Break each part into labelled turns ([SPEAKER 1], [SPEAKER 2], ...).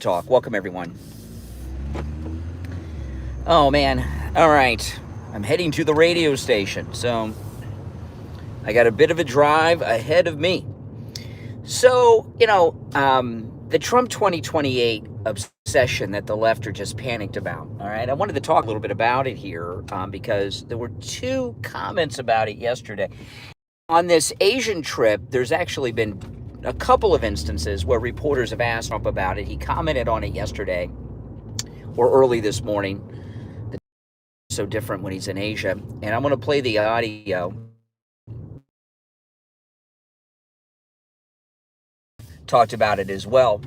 [SPEAKER 1] Talk. Welcome, everyone. Oh, man. All right. I'm heading to the radio station, so I got a bit of a drive ahead of me. So, the Trump 2028 obsession that the left are just panicked about, all right? I wanted to talk a little bit about it here because there were two comments about it yesterday. On this Asian trip, there's actually been a couple of instances where reporters have asked Trump about it. He commented on it yesterday or early this morning. It's so different when he's in Asia. And I'm going to play the audio. Talked about it as well.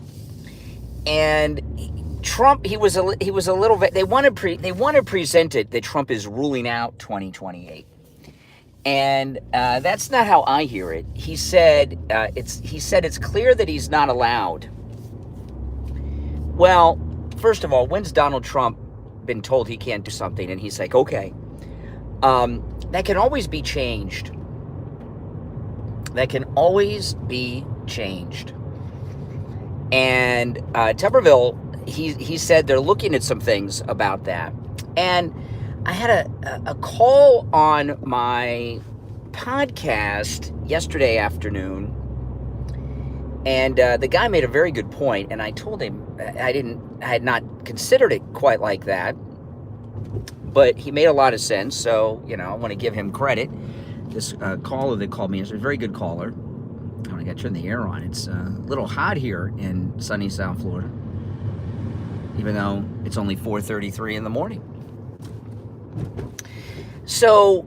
[SPEAKER 1] And Trump, he was a little bit, they want to present it that Trump is ruling out 2028. And that's not how I hear it. He said it's clear that he's not allowed. Well, first of all, when's Donald Trump been told he can't do something and he's like, okay, that can always be changed. That can always be changed. And Tuberville, he said they're looking at some things about that. And I had a call on my podcast yesterday afternoon, and the guy made a very good point, and I told him I had not considered it quite like that, but he made a lot of sense, so, I want to give him credit. This caller that called me is a very good caller. I got to turn the air on. It's a little hot here in sunny South Florida, even though it's only 4:33 in the morning. So,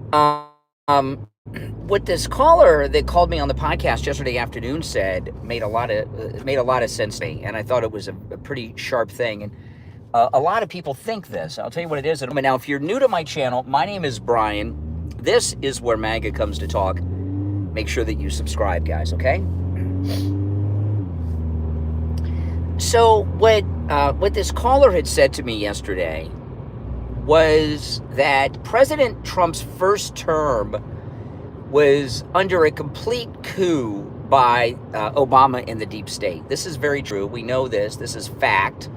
[SPEAKER 1] what this caller that called me on the podcast yesterday afternoon said made a lot of sense to me, and I thought it was a pretty sharp thing. And a lot of people think this. I'll tell you what it is. Now, if you're new to my channel, my name is Brian. This is where MAGA comes to talk. Make sure that you subscribe, guys. Okay. So what this caller had said to me yesterday was that President Trump's first term was under a complete coup by Obama and the deep state. This is very true. We know this. This is fact.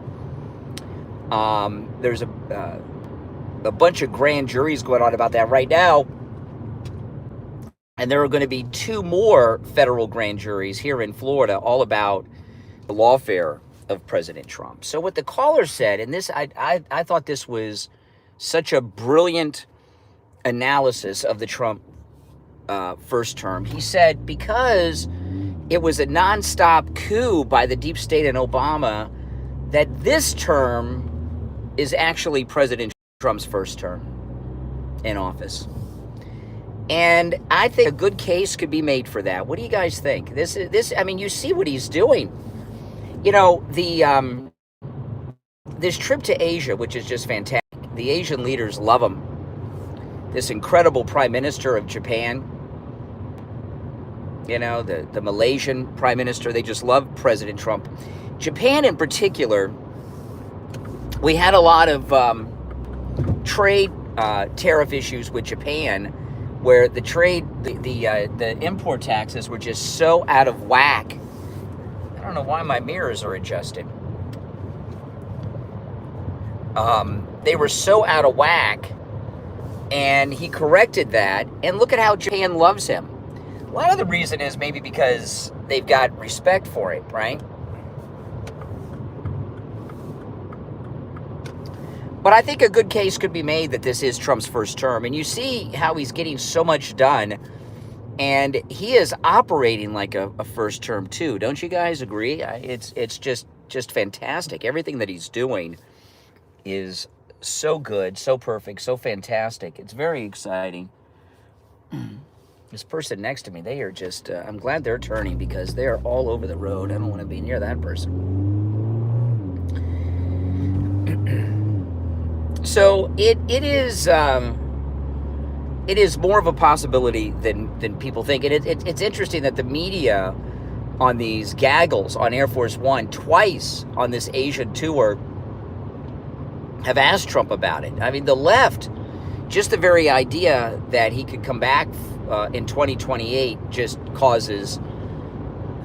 [SPEAKER 1] There's a bunch of grand juries going on about that right now. And there are going to be two more federal grand juries here in Florida all about the lawfare of President Trump. So what the caller said, and this I thought this was such a brilliant analysis of the Trump first term. He said because it was a nonstop coup by the deep state and Obama, that this term is actually President Trump's first term in office. And I think a good case could be made for that. What do you guys think? This, I mean, you see what he's doing. This trip to Asia, which is just fantastic. The Asian leaders love him. This incredible prime minister of Japan, the Malaysian prime minister, they just love President Trump. Japan in particular, we had a lot of trade tariff issues with Japan, where the trade, the import taxes were just so out of whack. I don't know why my mirrors are adjusted. They were so out of whack, and he corrected that, and look at how Japan loves him. A lot of the reason is maybe because they've got respect for it, right? But I think a good case could be made that this is Trump's first term. And you see how he's getting so much done. And he is operating like a first term too. Don't you guys agree? It's just fantastic. Everything that he's doing is so good, so perfect, so fantastic. It's very exciting. This person next to me, they are just, I'm glad they're turning because they're all over the road. I don't want to be near that person. So it is more of a possibility than people think. And it's interesting that the media on these gaggles on Air Force One twice on this Asian tour have asked Trump about it. I mean, the left, just the very idea that he could come back in 2028 just causes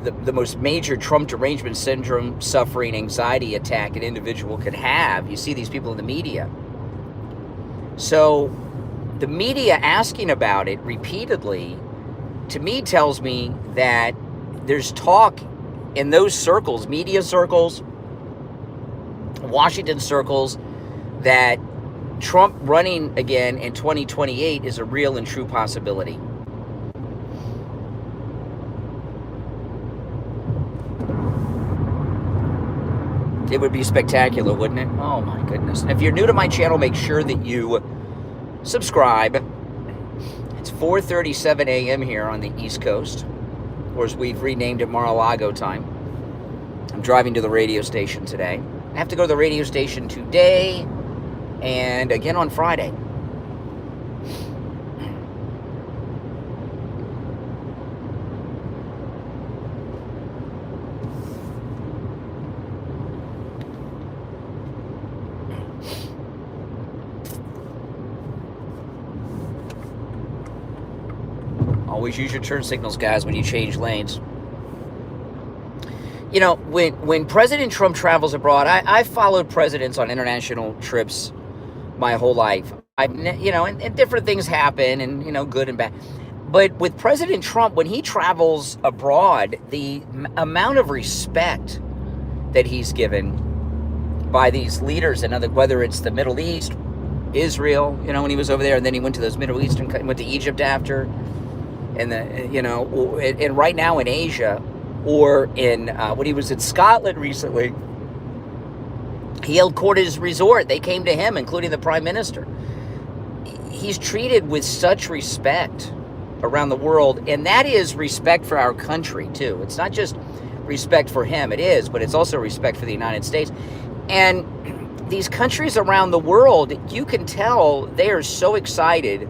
[SPEAKER 1] the most major Trump derangement syndrome suffering anxiety attack an individual could have. You see these people in the media. So the media asking about it repeatedly, to me, tells me that there's talk in those circles, media circles, Washington circles, that Trump running again in 2028 is a real and true possibility. It would be spectacular, wouldn't it? Oh my goodness. And if you're new to my channel, make sure that you subscribe. It's 4:37 a.m. here on the East Coast, or as we've renamed it, Mar-a-Lago time. I'm driving to the radio station today. I have to go to the radio station today and again on Friday. Always use your turn signals, guys, when you change lanes. You know, when President Trump travels abroad, I followed presidents on international trips my whole life. And different things happen, and, good and bad. But with President Trump, when he travels abroad, the amount of respect that he's given by these leaders, and whether it's the Middle East, Israel, when he was over there, and then he went to those Middle Eastern, went to Egypt after, and and right now in Asia, or in when he was in Scotland recently, he held court at his resort. They came to him, including the Prime Minister. He's treated with such respect around the world, and that is respect for our country too. It's not just respect for him, it is, but it's also respect for the United States. And these countries around the world, you can tell they are so excited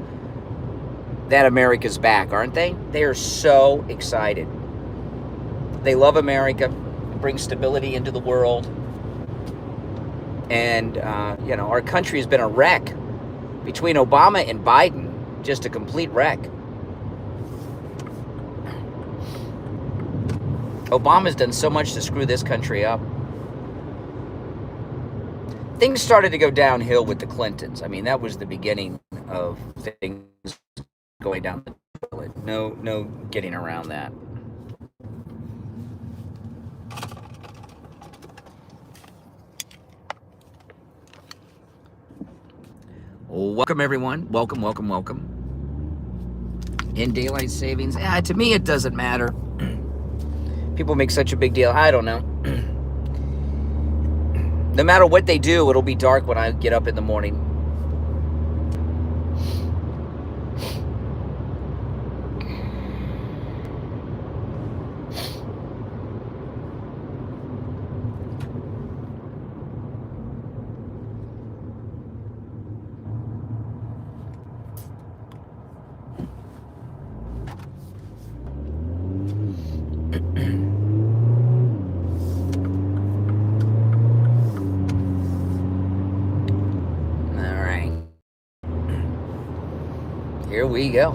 [SPEAKER 1] that America's back, aren't they? They are so excited. They love America. It brings stability into the world. And, our country has been a wreck. Between Obama and Biden, just a complete wreck. Obama's done so much to screw this country up. Things started to go downhill with the Clintons. I mean, that was the beginning of things going down the toilet. No getting around that. Welcome, everyone. Welcome. In daylight savings, to me, it doesn't matter. People make such a big deal. I don't know. No matter what they do, it'll be dark when I get up in the morning. Here we go.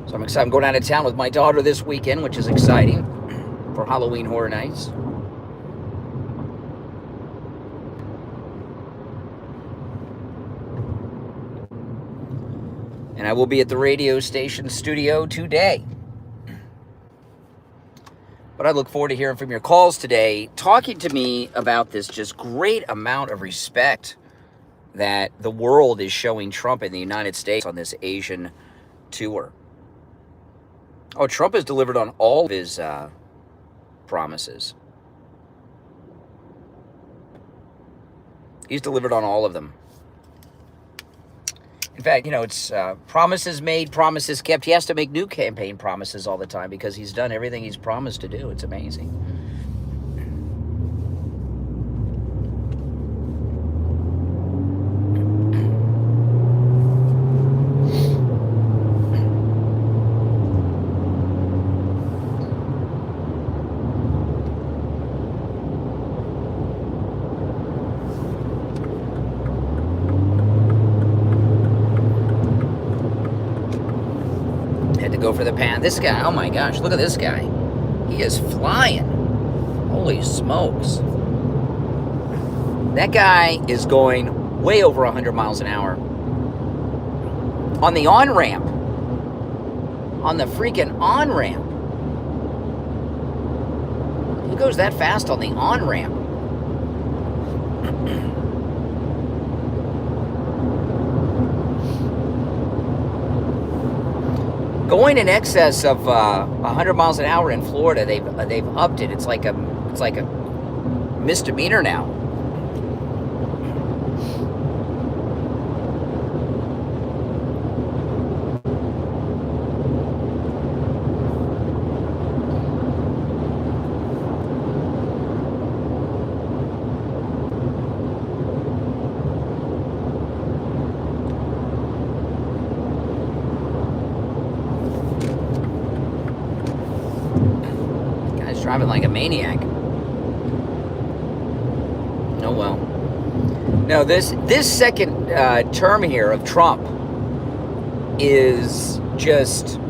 [SPEAKER 1] So I'm excited. I'm going out of town with my daughter this weekend, which is exciting for Halloween Horror Nights. And I will be at the radio station studio today. But I look forward to hearing from your calls today, talking to me about this just great amount of respect that the world is showing Trump in the United States on this Asian tour. Oh, Trump has delivered on all of his promises. He's delivered on all of them. In fact, it's promises made, promises kept. He has to make new campaign promises all the time because he's done everything he's promised to do. It's amazing. go for the pan. This guy, oh my gosh, look at this guy. He is flying. Holy smokes. That guy is going way over 100 miles an hour. On the on-ramp. On the freaking on-ramp. Who goes that fast on the on-ramp? Going in excess of 100 miles an hour in Florida, they've upped it. It's like a misdemeanor now. Driving like a maniac. Oh well. No, this second term here of Trump is just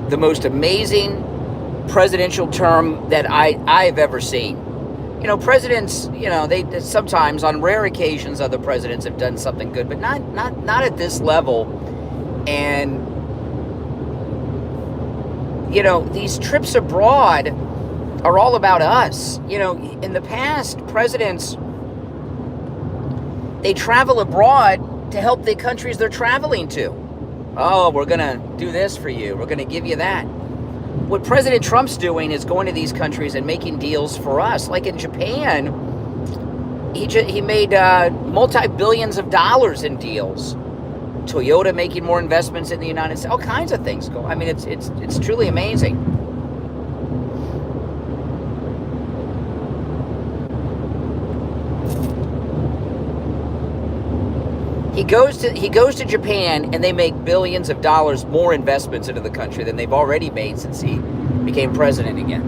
[SPEAKER 1] the most amazing presidential term that I've ever seen. You know, presidents, you know, they sometimes, on rare occasions, other presidents have done something good, but not at this level. And you know, these trips abroad are all about us. You know, in the past, presidents, they travel abroad to help the countries they're traveling to. Oh, we're going to do this for you. We're going to give you that. What President Trump's doing is going to these countries and making deals for us. Like in Japan, he made multi-billions of dollars in deals. Toyota making more investments in the United States, all kinds of things go. I mean, it's truly amazing. He goes to Japan and they make billions of dollars more investments into the country than they've already made since he became president again.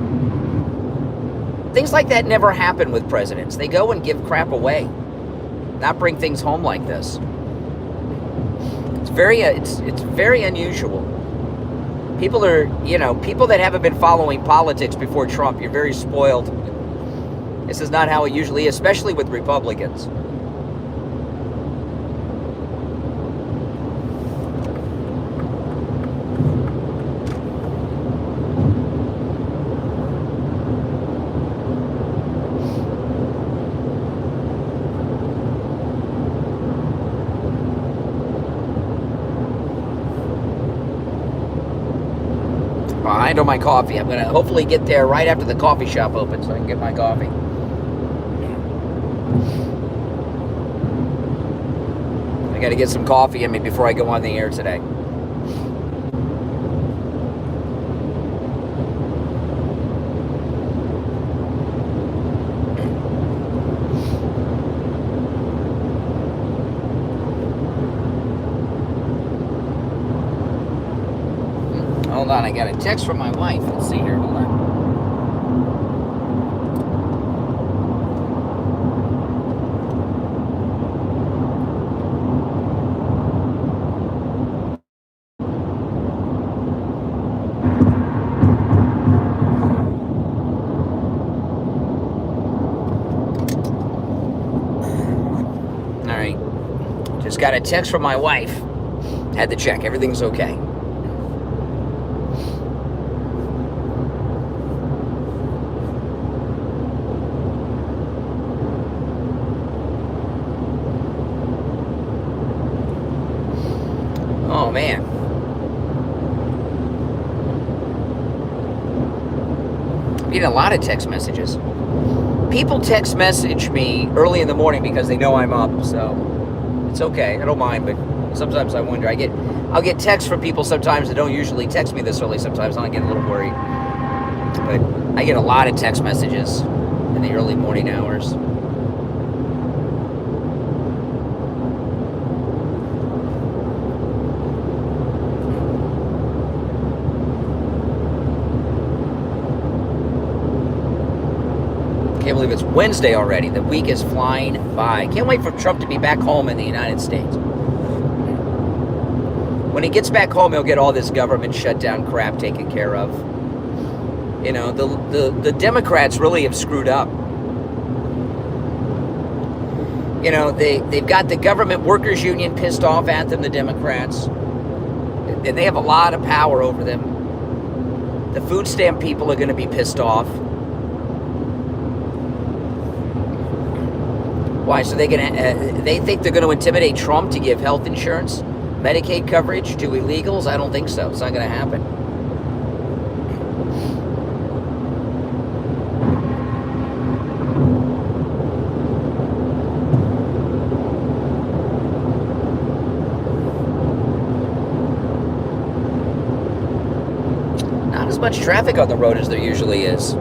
[SPEAKER 1] Things like that never happen with presidents. They go and give crap away, not bring things home like this. It's very unusual. People are, you know, people that haven't been following politics before Trump, you're very spoiled. This is not how it usually is, especially with Republicans. Behind on my coffee. I'm going to hopefully get there right after the coffee shop opens so I can get my coffee. I got to get some coffee in me before I go on the air today. Hold on, I got a text from my wife. Let's see here, hold on. All right, just got a text from my wife. Had to check, everything's okay. Oh, man. I'm getting a lot of text messages. People text message me early in the morning because they know I'm up, so it's okay. I don't mind, but sometimes I wonder. I'll get texts from people sometimes that don't usually text me this early sometimes, and I get a little worried. But I get a lot of text messages in the early morning hours. Can't believe it's Wednesday already. The week is flying by. Can't wait for Trump to be back home in the United States. When he gets back home, he'll get all this government shutdown crap taken care of. You know, the Democrats really have screwed up. You know, they've got the government workers union pissed off at them, the Democrats. And they have a lot of power over them. The food stamp people are going to be pissed off. Why? So they think they're going to intimidate Trump to give health insurance, Medicaid coverage to illegals? I don't think so. It's not going to happen. Not as much traffic on the road as there usually is.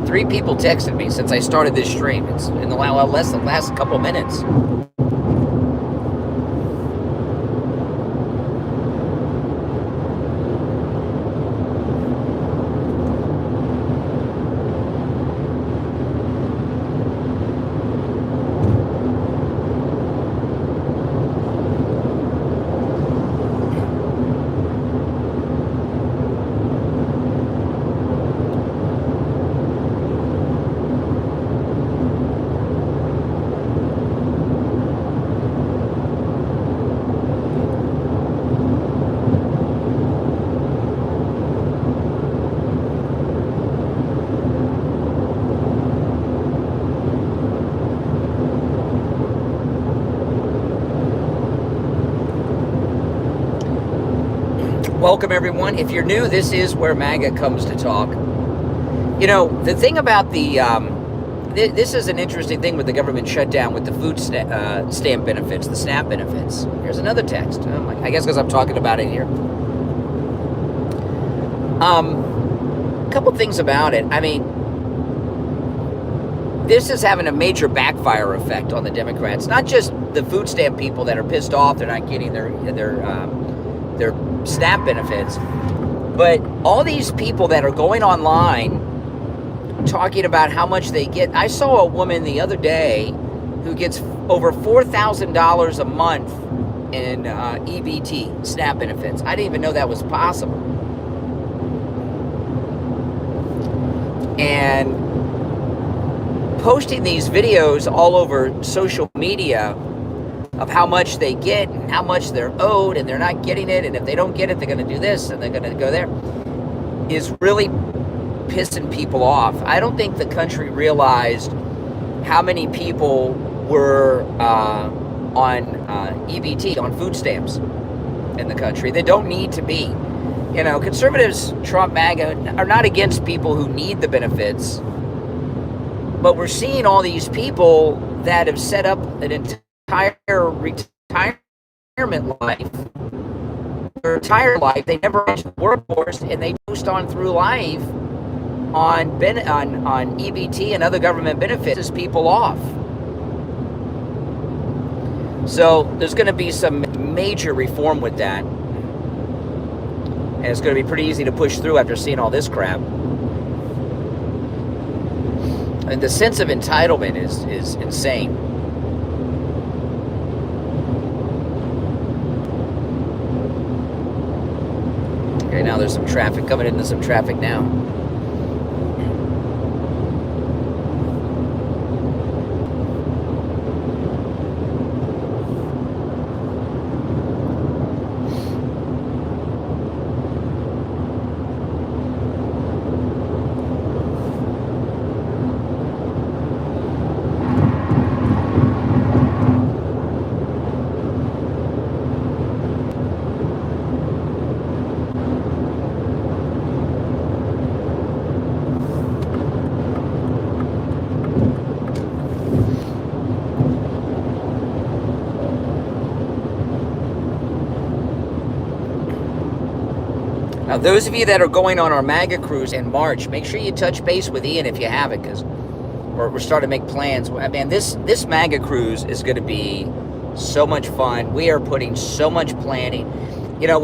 [SPEAKER 1] Three people texted me since I started this stream. It's in the last couple of minutes. Welcome, everyone. If you're new, this is where MAGA comes to talk. You know, the thing about this is an interesting thing with the government shutdown with the food stamp benefits, the SNAP benefits. Here's another text. I guess because I'm talking about it here. A couple things about it. I mean, this is having a major backfire effect on the Democrats. Not just the food stamp people that are pissed off they're not getting their SNAP benefits, but all these people that are going online talking about how much they get. I saw a woman the other day who gets over $4,000 a month in EBT, SNAP benefits. I didn't even know that was possible. And posting these videos all over social media of how much they get and how much they're owed and they're not getting it, and if they don't get it, they're going to do this and they're going to go there, is really pissing people off. I don't think the country realized how many people were on EBT, on food stamps in the country. They don't need to be. You know, conservatives, Trump, MAGA, are not against people who need the benefits, but we're seeing all these people that have set up an entire retirement life, their entire life. They never enter the workforce, and they coast on through life on EBT and other government benefits, piss people off. So there's going to be some major reform with that, and it's going to be pretty easy to push through after seeing all this crap. And the sense of entitlement is insane. Okay, now there's some traffic coming into some traffic now. Now, those of you that are going on our MAGA cruise in March, make sure you touch base with Ian if you haven't, because we're starting to make plans. Man, this MAGA cruise is going to be so much fun. We are putting so much planning. You know,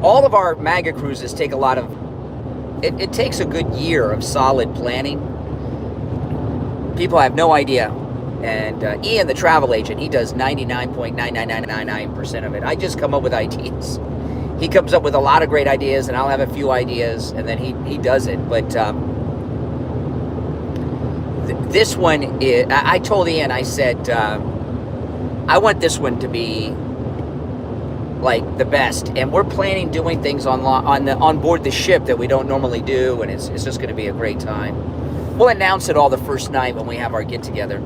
[SPEAKER 1] all of our MAGA cruises take a lot of it takes a good year of solid planning. People have no idea. And Ian, the travel agent, he does 99.99999% of it. I just come up with ideas. He comes up with a lot of great ideas, and I'll have a few ideas, and then he does it. But this one, I told Ian, I said, I want this one to be like the best, and we're planning doing things on board the ship that we don't normally do, and it's just going to be a great time. We'll announce it all the first night when we have our get together.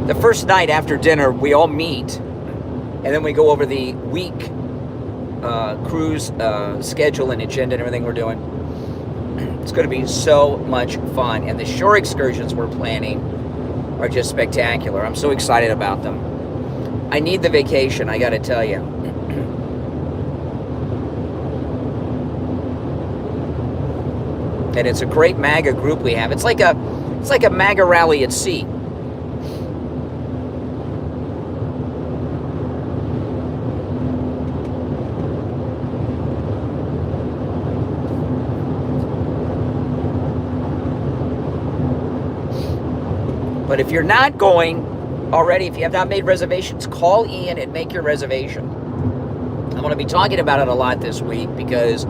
[SPEAKER 1] The first night after dinner, we all meet, and then we go over the week cruise schedule and agenda and everything we're doing. It's going to be so much fun, and the shore excursions we're planning are just spectacular. I'm so excited about them. I need the vacation, I got to tell you. And it's a great MAGA group we have. It's like a MAGA rally at sea. But if you're not going already, if you have not made reservations, call Ian and make your reservation. I'm going to be talking about it a lot this week because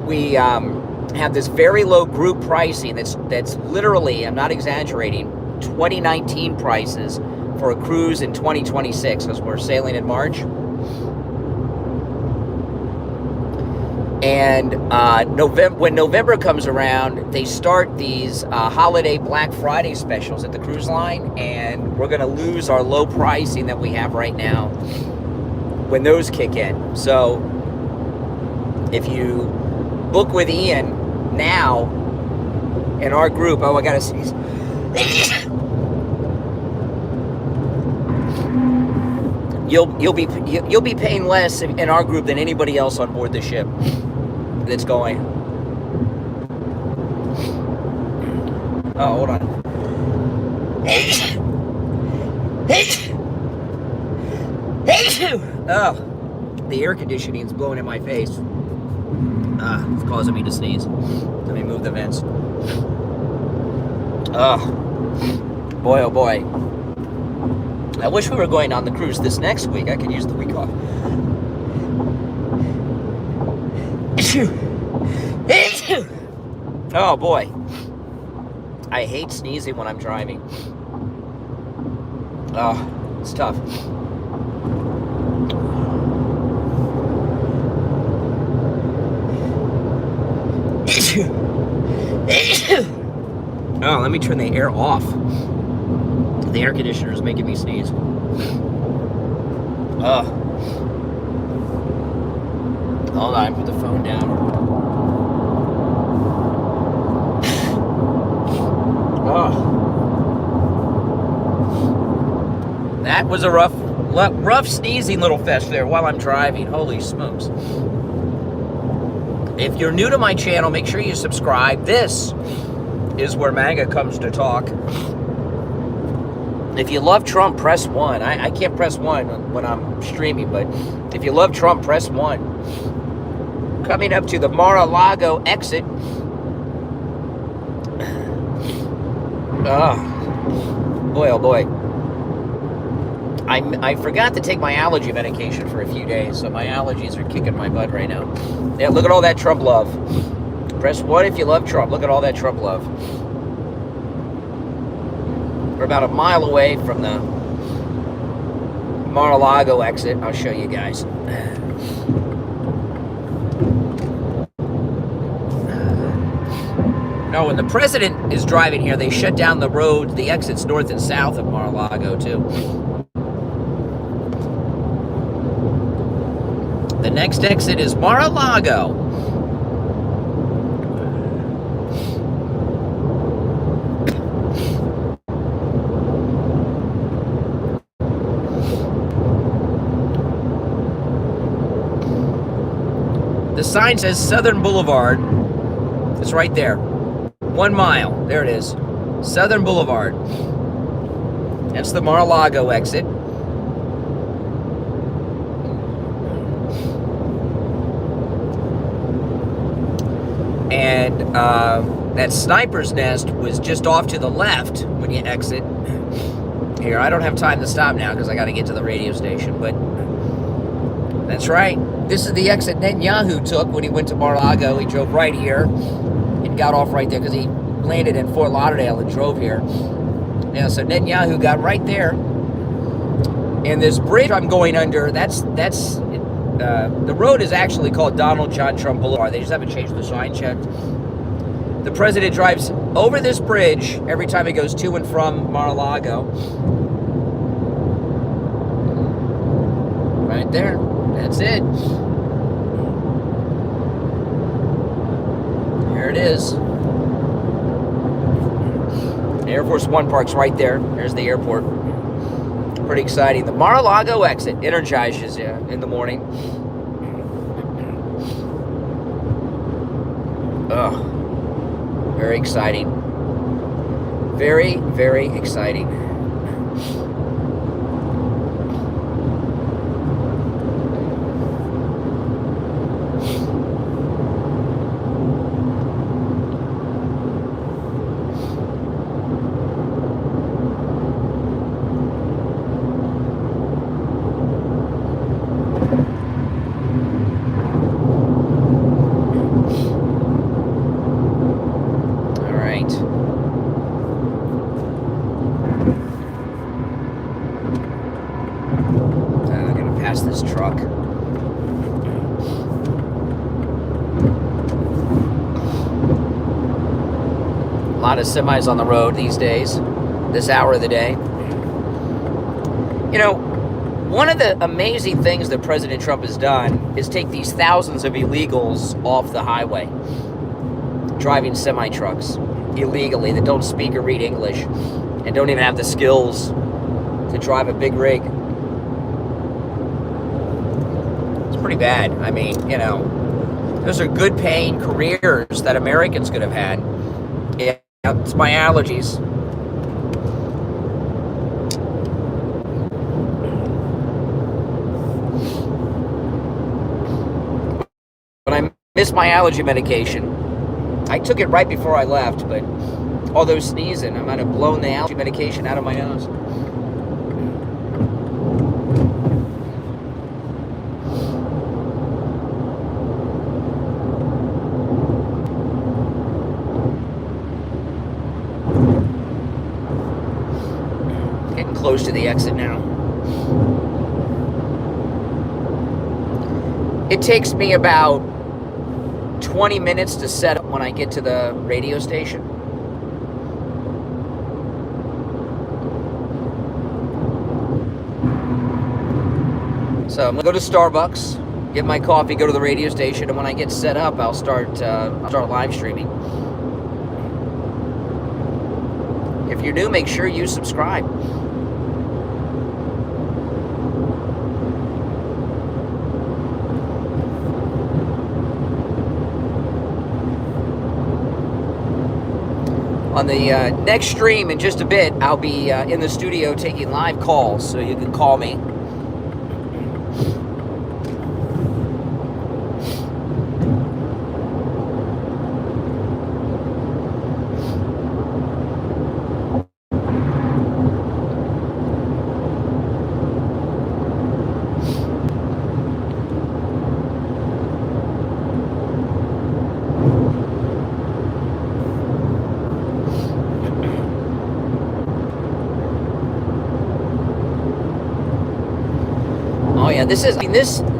[SPEAKER 1] we have this very low group pricing that's literally, I'm not exaggerating, 2019 prices for a cruise in 2026 because we're sailing in March. And when November comes around, they start these holiday Black Friday specials at the cruise line, and we're going to lose our low pricing that we have right now when those kick in. So if you book with Ian now in our group, oh, I got to sneeze. You'll be paying less in our group than anybody else on board the ship that's going. Oh, hold on. Oh, the air conditioning's blowing in my face. It's causing me to sneeze. Let me move the vents. Oh, boy, oh boy. I wish we were going on the cruise this next week. I could use the week off. Oh boy. I hate sneezing when I'm driving. Oh, it's tough. Oh, let me turn the air off. The air conditioner is making me sneeze. Ugh. Hold on, put the phone down. Oh. That was a rough sneezing little fest there while I'm driving. Holy smokes. If you're new to my channel, make sure you subscribe. This is where MAGA comes to talk. If you love Trump, press 1. I can't press 1 when I'm streaming, but if you love Trump, press 1. Coming up to the Mar-a-Lago exit. Oh, boy, oh boy. I forgot to take my allergy medication for a few days, so my allergies are kicking my butt right now. Yeah, look at all that Trump love. Press 1 if you love Trump. Look at all that Trump love. We're about a mile away from the Mar-a-Lago exit. I'll show you guys. No, when the president is driving here, they shut down the road, the exits north and south of Mar-a-Lago, too. The next exit is Mar-a-Lago. The sign says Southern Boulevard. It's right there. 1 mile. There it is. Southern Boulevard. That's the Mar-a-Lago exit. And that sniper's nest was just off to the left when you exit. Here, I don't have time to stop now because I got to get to the radio station, but that's right. This is the exit Netanyahu took when he went to Mar-a-Lago. He drove right here and got off right there because he landed in Fort Lauderdale and drove here. Yeah, so Netanyahu got right there. And this bridge I'm going under, the road is actually called Donald John Trump Boulevard. They just haven't changed the sign yet. The president drives over this bridge every time he goes to and from Mar-a-Lago. Right there. That's it. There it is. Air Force One parks right there. There's the airport. Pretty exciting. The Mar-a-Lago exit energizes you in the morning. Ugh. Very exciting. Very, very exciting. A lot of semis on the road these days, this hour of the day. You know, one of the amazing things that President Trump has done is take these thousands of illegals off the highway, driving semi-trucks illegally that don't speak or read English and don't even have the skills to drive a big rig. It's pretty bad. I mean, you know, those are good paying careers that Americans could have had. Yeah, it's my allergies. But I miss my allergy medication. I took it right before I left, but although sneezing, I might have blown the allergy medication out of my nose. Close to the exit now. It takes me about 20 minutes to set up when I get to the radio station. So I'm gonna go to Starbucks, get my coffee, go to the radio station, and when I get set up, I'll start live streaming. If you're new, make sure you subscribe. On the next stream in just a bit, I'll be in the studio taking live calls, so you can call me.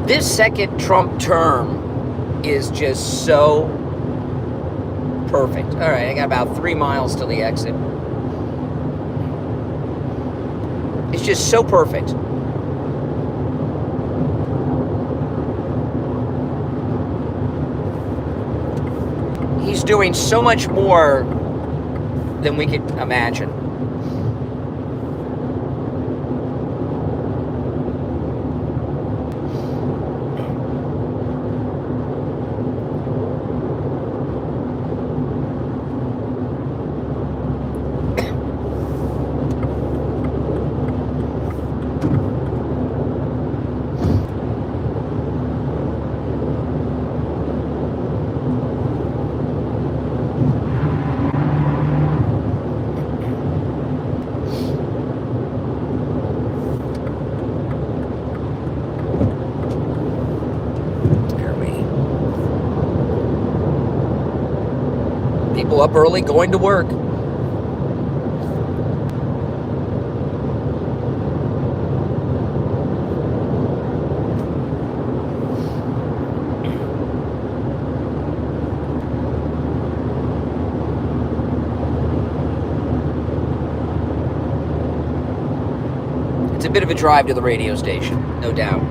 [SPEAKER 1] This second Trump term is just so perfect. All right, I got about 3 miles till the exit. It's just so perfect. He's doing so much more than we could imagine. People up early going to work. It's a bit of a drive to the radio station, no doubt.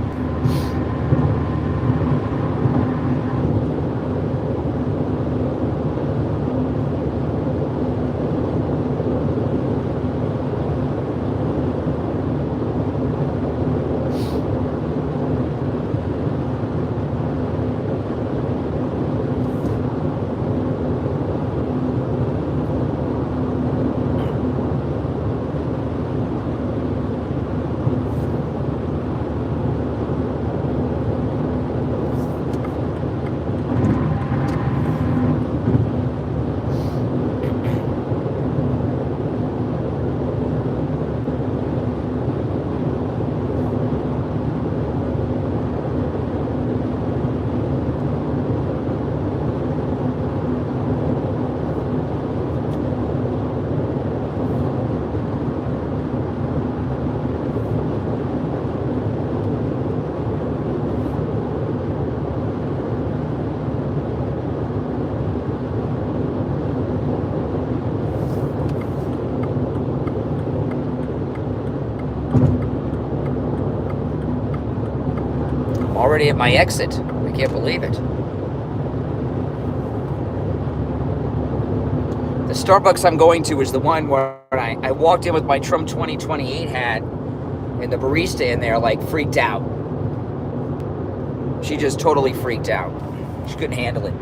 [SPEAKER 1] Already at my exit. I can't believe it. The Starbucks I'm going to is the one where I walked in with my Trump 2028 hat, and the barista in there like freaked out. She just totally freaked out. She couldn't handle it.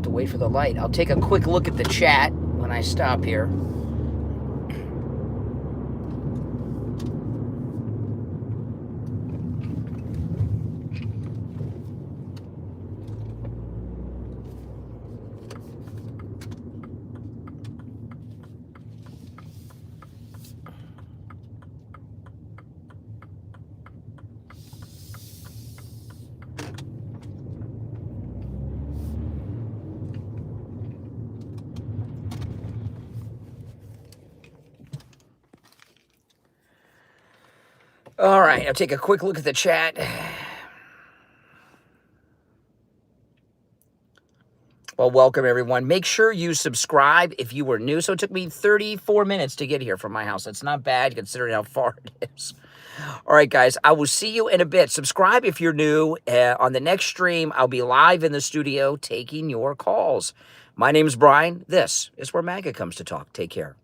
[SPEAKER 1] Wait for the light. I'll take a quick look at the chat when I stop here. All right, I'll take a quick look at the chat. Well, welcome, everyone. Make sure you subscribe if you were new. So it took me 34 minutes to get here from my house. That's not bad considering how far it is. All right, guys, I will see you in a bit. Subscribe if you're new. On the next stream, I'll be live in the studio taking your calls. My name is Brian. This is where MAGA comes to talk. Take care.